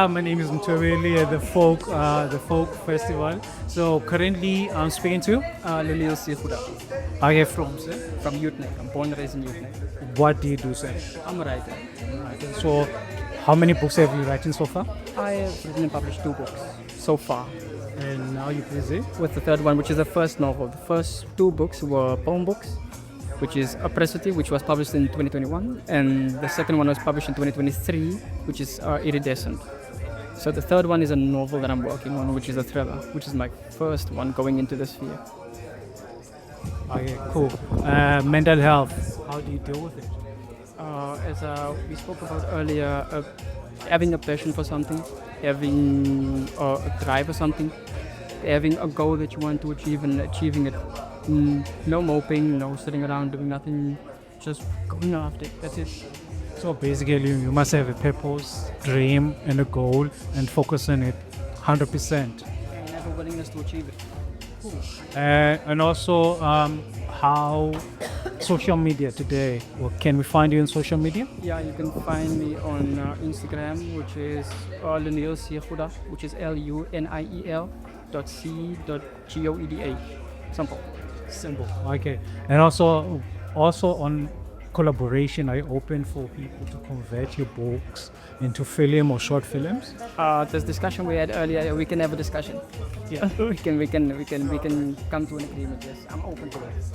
my name is Mtoweli at the folk festival. So currently I'm speaking to Luniel Goeda I am from sir. from Utrecht. I'm born and raised in Utrecht. What do you do, sir? I'm a writer. Right. So how many books have you written so far? I have written and published 2 books so far, And now you're busy. with the third one, which is the first novel. The first 2 books were poem books, which is Oppressity, which was published in 2021, and the second one was published in 2023, which is Iridescent. So the third one is a novel that I'm working on, which is a thriller, which is my first one going into the sphere. Okay, cool. Mental health. How do you deal with it? As we spoke about earlier, having a passion for something, having a drive for something, having a goal that you want to achieve and achieving it. No moping, no sitting around doing nothing, just going after it. That's it. So basically you must have a purpose, dream and a goal and focus on it 100%. And have a willingness to achieve it. And also how social media today, well, can we find you on social media? Yeah, you can find me on Instagram, which is Luniel Goeda, which is LUNIEL.C.GOEDA. Simple. Simple. Okay. And also on collaboration, are you open for people to convert your books into film or short films? This discussion we had earlier, we can have a discussion. Yeah. we can come to an agreement. Yes, I'm open to it.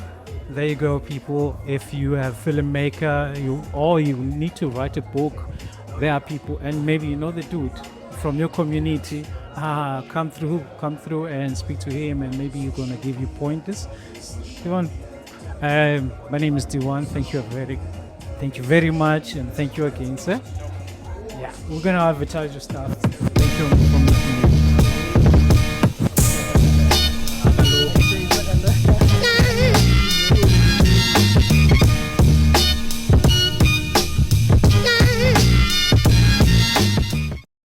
There you go, people. If you are a filmmaker, you need to write a book, there are people, and maybe you know the dude from your community. Come through and speak to him, and maybe you're gonna give you pointers. Diwan, my name is Diwan. Thank you very much, and thank you again, sir. Yeah, we're gonna advertise your stuff. Thank you.